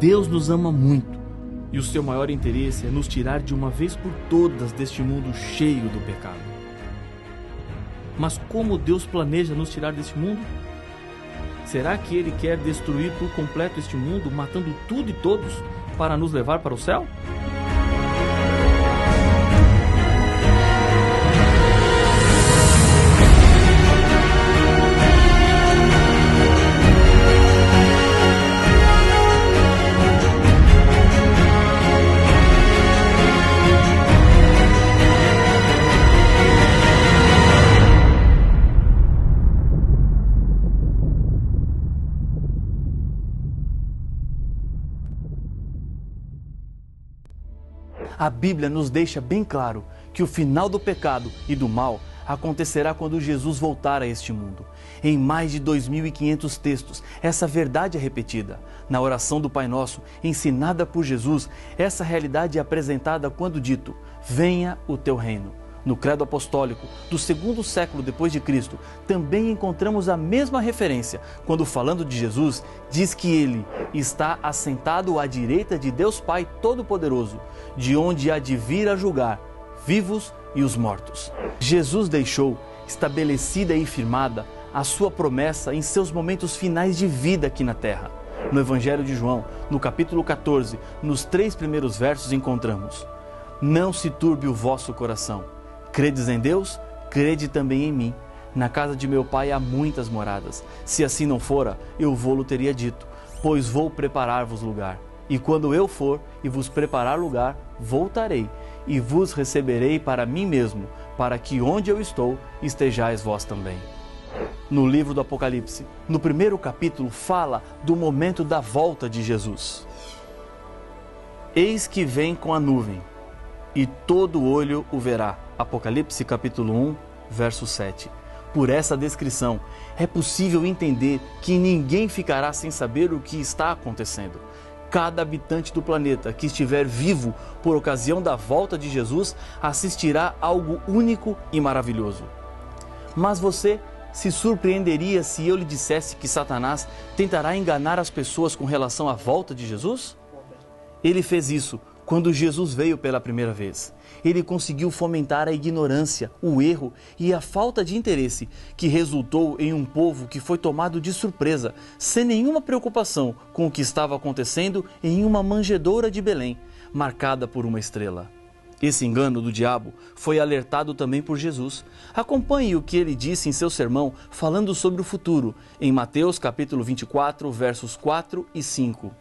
Deus nos ama muito e o seu maior interesse é nos tirar de uma vez por todas deste mundo cheio do pecado. Mas como Deus planeja nos tirar deste mundo? Será que Ele quer destruir por completo este mundo, matando tudo e todos, para nos levar para o céu? A Bíblia nos deixa bem claro que o final do pecado e do mal acontecerá quando Jesus voltar a este mundo. Em mais de 2.500 textos, essa verdade é repetida. Na oração do Pai Nosso, ensinada por Jesus, essa realidade é apresentada quando dito: venha o teu reino. No Credo Apostólico do segundo século depois de Cristo, também encontramos a mesma referência, quando falando de Jesus, diz que Ele está assentado à direita de Deus Pai Todo-Poderoso, de onde há de vir a julgar vivos e os mortos. Jesus deixou estabelecida e firmada a sua promessa em seus momentos finais de vida aqui na terra. No Evangelho de João, no capítulo 14, nos 3 primeiros versos encontramos: não se turbe o vosso coração. Credes em Deus? Crede também em mim. Na casa de meu Pai há muitas moradas. Se assim não fora, eu vô-lo teria dito, pois vou preparar-vos lugar. E quando eu for e vos preparar lugar, voltarei e vos receberei para mim mesmo, para que onde eu estou, estejais vós também. No livro do Apocalipse, no primeiro capítulo, fala do momento da volta de Jesus. Eis que vem com a nuvem, e todo olho o verá. Apocalipse capítulo 1, verso 7. Por essa descrição, é possível entender que ninguém ficará sem saber o que está acontecendo. Cada habitante do planeta que estiver vivo por ocasião da volta de Jesus assistirá a algo único e maravilhoso. Mas você se surpreenderia se eu lhe dissesse que Satanás tentará enganar as pessoas com relação à volta de Jesus? Ele fez isso quando Jesus veio pela primeira vez. Ele conseguiu fomentar a ignorância, o erro e a falta de interesse, que resultou em um povo que foi tomado de surpresa, sem nenhuma preocupação com o que estava acontecendo em uma manjedoura de Belém, marcada por uma estrela. Esse engano do diabo foi alertado também por Jesus. Acompanhe o que ele disse em seu sermão falando sobre o futuro, em Mateus capítulo 24, versos 4 e 5.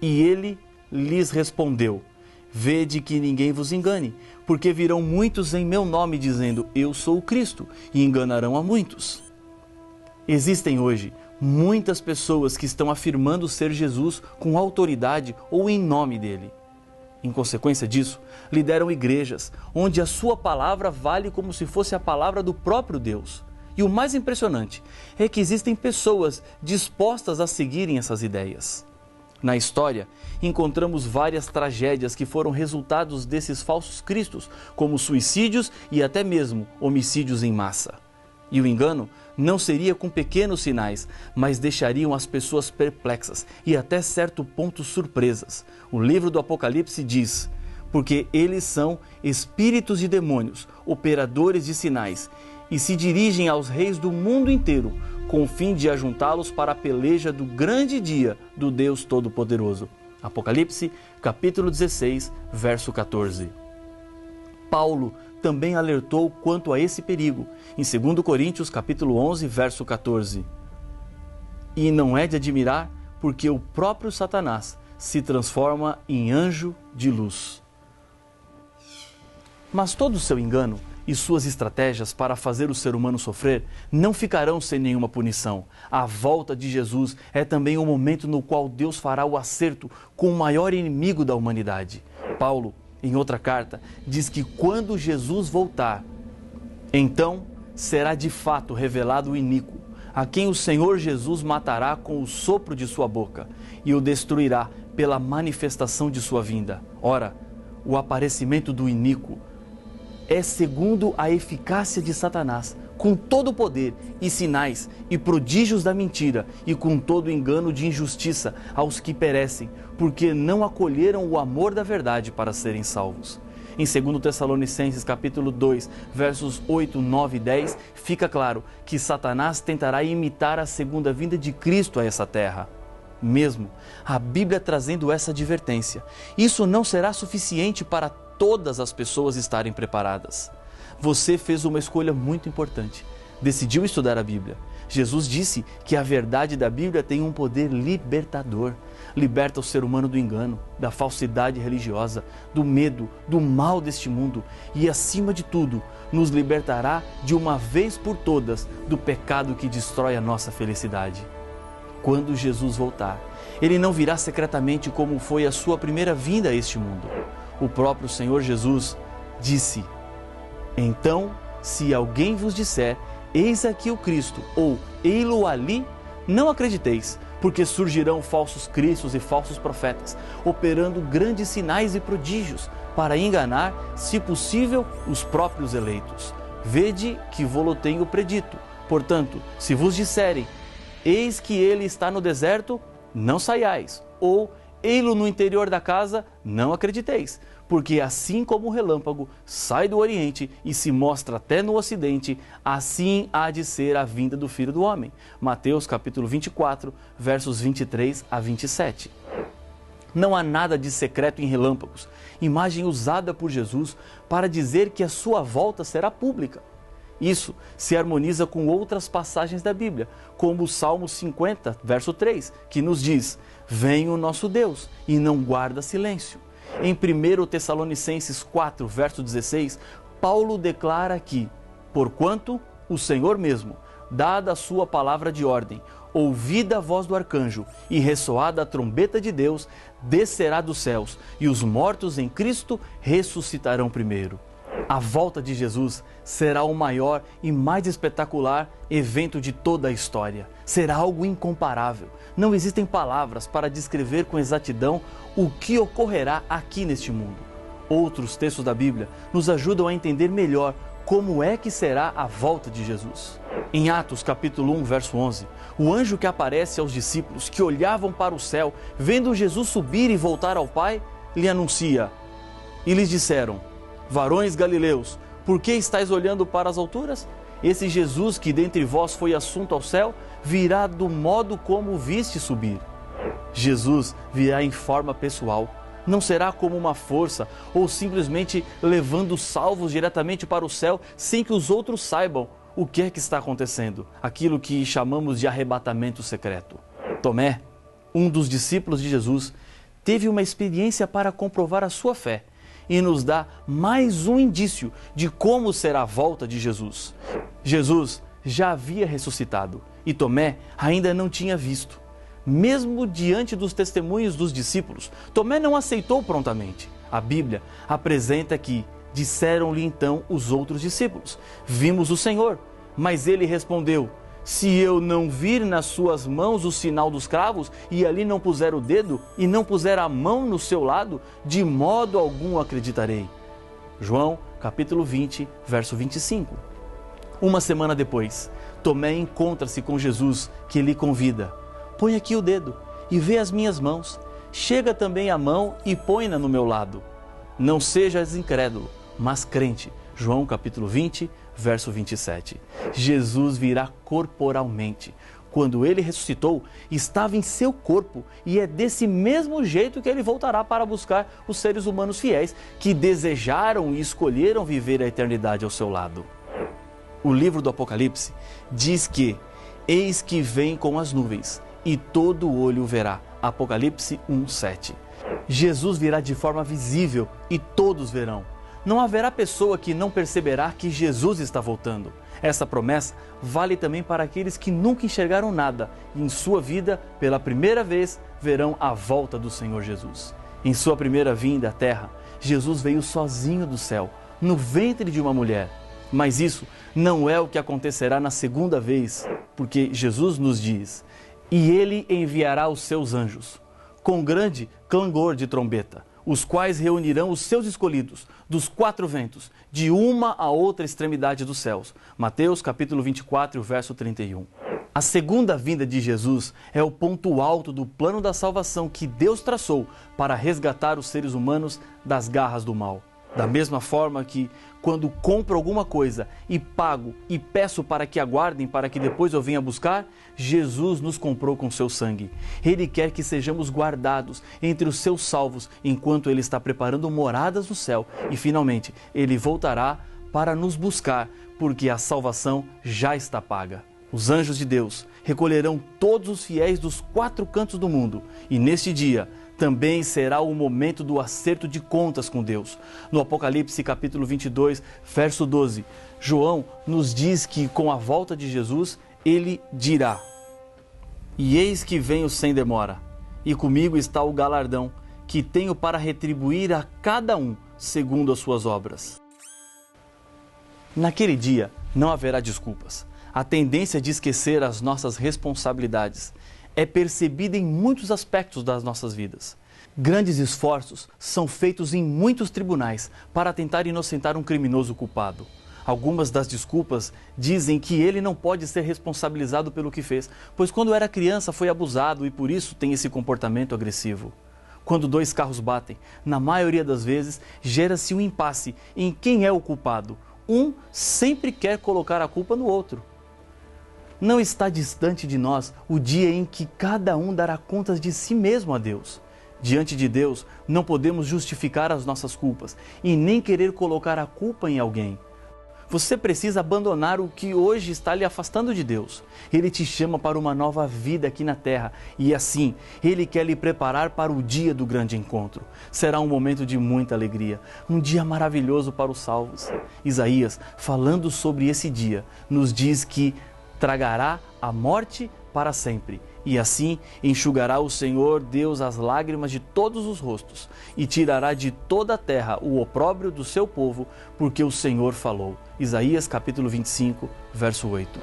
E ele lhes respondeu: vede que ninguém vos engane, porque virão muitos em meu nome dizendo, eu sou o Cristo, e enganarão a muitos. Existem hoje muitas pessoas que estão afirmando ser Jesus com autoridade ou em nome dele. Em consequência disso, lideram igrejas, onde a sua palavra vale como se fosse a palavra do próprio Deus. E o mais impressionante é que existem pessoas dispostas a seguirem essas ideias. Na história, encontramos várias tragédias que foram resultados desses falsos cristos, como suicídios e até mesmo homicídios em massa. E o engano não seria com pequenos sinais, mas deixariam as pessoas perplexas e até certo ponto surpresas. O livro do Apocalipse diz, porque eles são espíritos de demônios, operadores de sinais, e se dirigem aos reis do mundo inteiro, com o fim de ajuntá-los para a peleja do grande dia do Deus Todo-Poderoso. Apocalipse, capítulo 16, verso 14. Paulo também alertou quanto a esse perigo, em 2 Coríntios, capítulo 11, verso 14. E não é de admirar, porque o próprio Satanás se transforma em anjo de luz. Mas todo o seu engano e suas estratégias para fazer o ser humano sofrer não ficarão sem nenhuma punição. A volta de Jesus é também o momento no qual Deus fará o acerto com o maior inimigo da humanidade. Paulo, em outra carta, diz que quando Jesus voltar, então será de fato revelado o iníquo, a quem o Senhor Jesus matará com o sopro de sua boca e o destruirá pela manifestação de sua vinda. Ora, o aparecimento do iníquo é segundo a eficácia de Satanás, com todo o poder e sinais e prodígios da mentira e com todo o engano de injustiça aos que perecem, porque não acolheram o amor da verdade para serem salvos. Em 2 Tessalonicenses capítulo 2, versos 8, 9 e 10, fica claro que Satanás tentará imitar a segunda vinda de Cristo a essa terra. Mesmo a Bíblia trazendo essa advertência, isso não será suficiente para todas as pessoas estarem preparadas. Você fez uma escolha muito importante. Decidiu estudar a Bíblia. Jesus disse que a verdade da Bíblia tem um poder libertador. Liberta o ser humano do engano, da falsidade religiosa, do medo, do mal deste mundo e, acima de tudo, nos libertará de uma vez por todas do pecado que destrói a nossa felicidade. Quando Jesus voltar, Ele não virá secretamente como foi a sua primeira vinda a este mundo. O próprio Senhor Jesus disse: então, se alguém vos disser, eis aqui o Cristo, ou ei-lo ali, não acrediteis, porque surgirão falsos cristos e falsos profetas, operando grandes sinais e prodígios, para enganar, se possível, os próprios eleitos. Vede que vô-lo tenho predito. Portanto, se vos disserem, eis que ele está no deserto, não saiais, ou ei-lo no interior da casa, não acrediteis. Porque assim como o relâmpago sai do Oriente e se mostra até no Ocidente, assim há de ser a vinda do Filho do Homem. Mateus capítulo 24, versos 23 a 27. Não há nada de secreto em relâmpagos, imagem usada por Jesus para dizer que a sua volta será pública. Isso se harmoniza com outras passagens da Bíblia, como o Salmo 50, verso 3, que nos diz: vem o nosso Deus e não guarda silêncio. Em 1 Tessalonicenses 4, verso 16, Paulo declara que, porquanto o Senhor mesmo, dada a sua palavra de ordem, ouvida a voz do arcanjo e ressoada a trombeta de Deus, descerá dos céus, e os mortos em Cristo ressuscitarão primeiro. A volta de Jesus será o maior e mais espetacular evento de toda a história. Será algo incomparável. Não existem palavras para descrever com exatidão o que ocorrerá aqui neste mundo. Outros textos da Bíblia nos ajudam a entender melhor como é que será a volta de Jesus. Em Atos capítulo 1, verso 11, o anjo que aparece aos discípulos que olhavam para o céu, vendo Jesus subir e voltar ao Pai, lhe anuncia: e lhes disseram: varões galileus, por que estáis olhando para as alturas? Esse Jesus que dentre vós foi assunto ao céu, virá do modo como o viste subir. Jesus virá em forma pessoal. Não será como uma força ou simplesmente levando salvos diretamente para o céu sem que os outros saibam o que é que está acontecendo. Aquilo que chamamos de arrebatamento secreto. Tomé, um dos discípulos de Jesus, teve uma experiência para comprovar a sua fé e nos dá mais um indício de como será a volta de Jesus. Jesus já havia ressuscitado e Tomé ainda não tinha visto. Mesmo diante dos testemunhos dos discípulos, Tomé não aceitou prontamente. A Bíblia apresenta que disseram-lhe então os outros discípulos: vimos o Senhor. Mas ele respondeu: se eu não vir nas suas mãos o sinal dos cravos, e ali não puser o dedo, e não puser a mão no seu lado, de modo algum acreditarei. João, capítulo 20, verso 25. Uma semana depois, Tomé encontra-se com Jesus, que lhe convida: põe aqui o dedo e vê as minhas mãos. Chega também a mão e põe-na no meu lado. Não sejas incrédulo, mas crente. João capítulo 20, verso 27. Jesus virá corporalmente. Quando ele ressuscitou, estava em seu corpo e é desse mesmo jeito que ele voltará para buscar os seres humanos fiéis que desejaram e escolheram viver a eternidade ao seu lado. O livro do Apocalipse diz que: eis que vem com as nuvens e todo olho o verá. Apocalipse 1:7. Jesus virá de forma visível e todos verão. Não haverá pessoa que não perceberá que Jesus está voltando. Essa promessa vale também para aqueles que nunca enxergaram nada e em sua vida, pela primeira vez, verão a volta do Senhor Jesus. Em sua primeira vinda à terra, Jesus veio sozinho do céu, no ventre de uma mulher. Mas isso não é o que acontecerá na segunda vez, porque Jesus nos diz: e ele enviará os seus anjos, com grande clangor de trombeta. os quais reunirão os seus escolhidos dos quatro ventos, de uma a outra extremidade dos céus. Mateus capítulo 24, verso 31. A segunda vinda de Jesus é o ponto alto do plano da salvação que Deus traçou para resgatar os seres humanos das garras do mal. Da mesma forma que, quando compro alguma coisa e pago e peço para que aguardem para que depois eu venha buscar, Jesus nos comprou com seu sangue. Ele quer que sejamos guardados entre os seus salvos enquanto Ele está preparando moradas no céu e finalmente Ele voltará para nos buscar, porque a salvação já está paga. Os anjos de Deus recolherão todos os fiéis dos quatro cantos do mundo e neste dia também será o momento do acerto de contas com Deus. No Apocalipse capítulo 22, verso 12, João nos diz que com a volta de Jesus, ele dirá: "E eis que venho sem demora, e comigo está o galardão, que tenho para retribuir a cada um segundo as suas obras." Naquele dia não haverá desculpas. A tendência de esquecer as nossas responsabilidades é percebida em muitos aspectos das nossas vidas. Grandes esforços são feitos em muitos tribunais para tentar inocentar um criminoso culpado. Algumas das desculpas dizem que ele não pode ser responsabilizado pelo que fez, pois quando era criança foi abusado e por isso tem esse comportamento agressivo. Quando dois carros batem, na maioria das vezes gera-se um impasse em quem é o culpado. Um sempre quer colocar a culpa no outro. Não está distante de nós o dia em que cada um dará contas de si mesmo a Deus. Diante de Deus, não podemos justificar as nossas culpas e nem querer colocar a culpa em alguém. Você precisa abandonar o que hoje está lhe afastando de Deus. Ele te chama para uma nova vida aqui na terra e assim, Ele quer lhe preparar para o dia do grande encontro. Será um momento de muita alegria, um dia maravilhoso para os salvos. Isaías, falando sobre esse dia, nos diz que tragará a morte para sempre. E assim enxugará o Senhor Deus as lágrimas de todos os rostos e tirará de toda a terra o opróbrio do seu povo, porque o Senhor falou. Isaías capítulo 25, verso 8.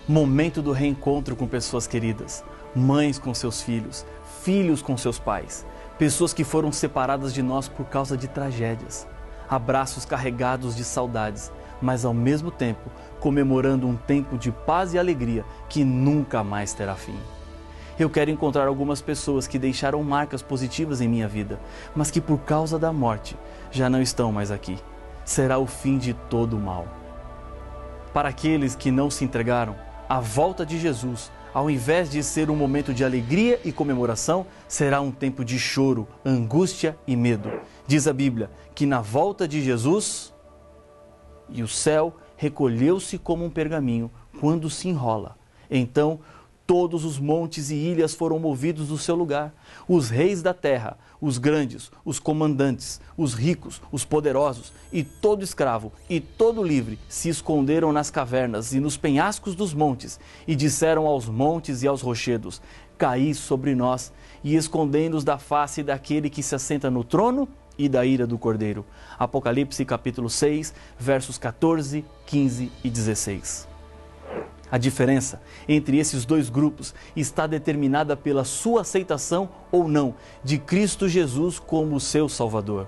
Momento do reencontro com pessoas queridas, mães com seus filhos, filhos com seus pais, pessoas que foram separadas de nós por causa de tragédias, abraços carregados de saudades, mas ao mesmo tempo comemorando um tempo de paz e alegria que nunca mais terá fim. Eu quero encontrar algumas pessoas que deixaram marcas positivas em minha vida, mas que por causa da morte já não estão mais aqui. Será o fim de todo o mal. Para aqueles que não se entregaram, a volta de Jesus, ao invés de ser um momento de alegria e comemoração, será um tempo de choro, angústia e medo. Diz a Bíblia que na volta de Jesus, e o céu recolheu-se como um pergaminho quando se enrola. Então, todos os montes e ilhas foram movidos do seu lugar. Os reis da terra, os grandes, os comandantes, os ricos, os poderosos e todo escravo e todo livre se esconderam nas cavernas e nos penhascos dos montes e disseram aos montes e aos rochedos: "Caí sobre nós", e escondendo-os da face daquele que se assenta no trono e da ira do Cordeiro. Apocalipse capítulo 6, versos 14, 15 e 16. A diferença entre esses dois grupos está determinada pela sua aceitação ou não de Cristo Jesus como seu Salvador.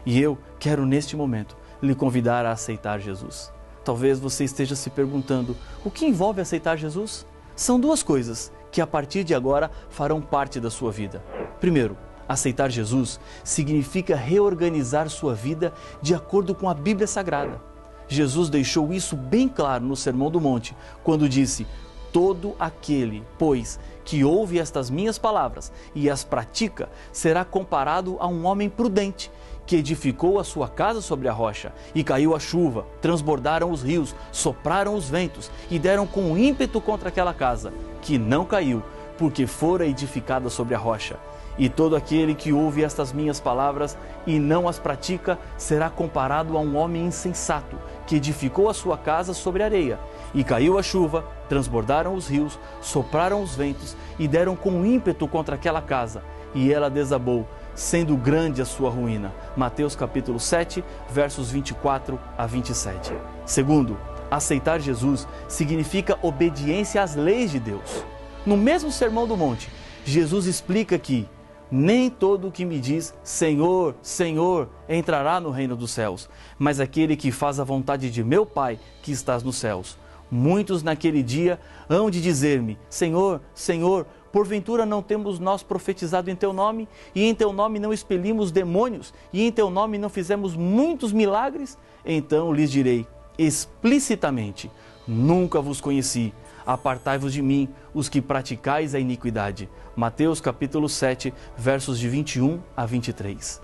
E eu quero neste momento lhe convidar a aceitar Jesus. Talvez você esteja se perguntando: o que envolve aceitar Jesus? São duas coisas que a partir de agora farão parte da sua vida. Primeiro, aceitar Jesus significa reorganizar sua vida de acordo com a Bíblia Sagrada. Jesus deixou isso bem claro no Sermão do Monte, quando disse: "Todo aquele, pois, que ouve estas minhas palavras e as pratica, será comparado a um homem prudente, que edificou a sua casa sobre a rocha, e caiu a chuva, transbordaram os rios, sopraram os ventos, e deram com ímpeto contra aquela casa, que não caiu, porque fora edificada sobre a rocha. E todo aquele que ouve estas minhas palavras e não as pratica, será comparado a um homem insensato, que edificou a sua casa sobre areia. E caiu a chuva, transbordaram os rios, sopraram os ventos, e deram com ímpeto contra aquela casa, e ela desabou, sendo grande a sua ruína." Mateus capítulo 7, versos 24 a 27. Segundo, aceitar Jesus significa obediência às leis de Deus. No mesmo Sermão do Monte, Jesus explica que Nem todo o que me diz Senhor, Senhor entrará no reino dos céus, mas aquele que faz a vontade de meu Pai que estás nos céus. Muitos naquele dia hão de dizer-me, Senhor, Senhor, porventura não temos nós profetizado em teu nome, e em teu nome não expelimos demônios, e em teu nome não fizemos muitos milagres? Então lhes direi explicitamente, nunca vos conheci. Apartai-vos de mim, os que praticais a iniquidade. Mateus capítulo 7, versos de 21 a 23.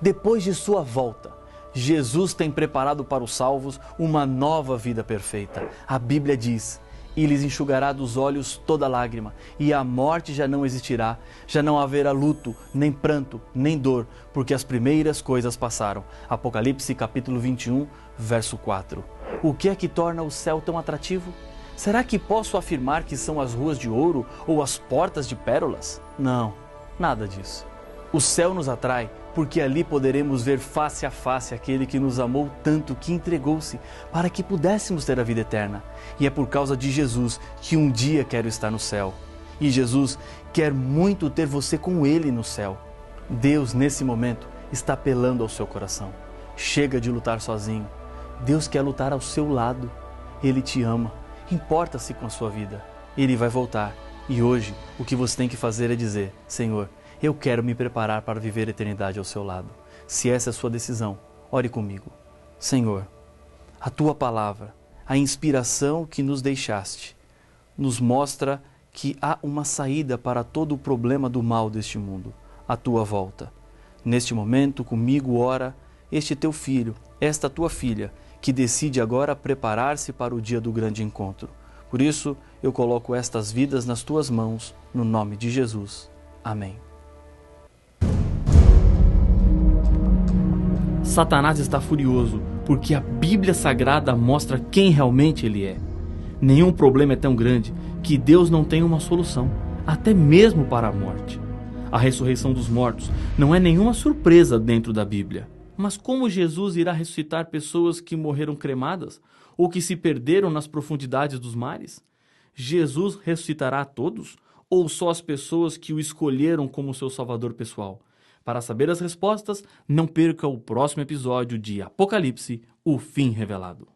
Depois de sua volta, Jesus tem preparado para os salvos uma nova vida perfeita. A Bíblia diz, e lhes enxugará dos olhos toda lágrima, e a morte já não existirá, já não haverá luto, nem pranto, nem dor, porque as primeiras coisas passaram. Apocalipse capítulo 21, verso 4. O que é que torna o céu tão atrativo? Será que posso afirmar que são as ruas de ouro ou as portas de pérolas? Não, nada disso. O céu nos atrai porque ali poderemos ver face a face aquele que nos amou tanto que entregou-se para que pudéssemos ter a vida eterna. E é por causa de Jesus que um dia quero estar no céu. E Jesus quer muito ter você com Ele no céu. Deus, nesse momento, está apelando ao seu coração. Chega de lutar sozinho. Deus quer lutar ao seu lado. Ele te ama. Importa-se com a sua vida. Ele vai voltar. E hoje, o que você tem que fazer é dizer, Senhor, eu quero me preparar para viver a eternidade ao seu lado. Se essa é a sua decisão, ore comigo. Senhor, a Tua palavra, a inspiração que nos deixaste, nos mostra que há uma saída para todo o problema do mal deste mundo, a Tua volta. Neste momento, comigo ora este Teu filho, esta Tua filha, que decide agora preparar-se para o dia do grande encontro. Por isso, eu coloco estas vidas nas Tuas mãos, no nome de Jesus. Amém. Satanás está furioso, porque a Bíblia Sagrada mostra quem realmente ele é. Nenhum problema é tão grande que Deus não tenha uma solução, até mesmo para a morte. A ressurreição dos mortos não é nenhuma surpresa dentro da Bíblia. Mas como Jesus irá ressuscitar pessoas que morreram cremadas ou que se perderam nas profundidades dos mares? Jesus ressuscitará a todos ou só as pessoas que o escolheram como seu salvador pessoal? Para saber as respostas, não perca o próximo episódio de Apocalipse, o fim revelado.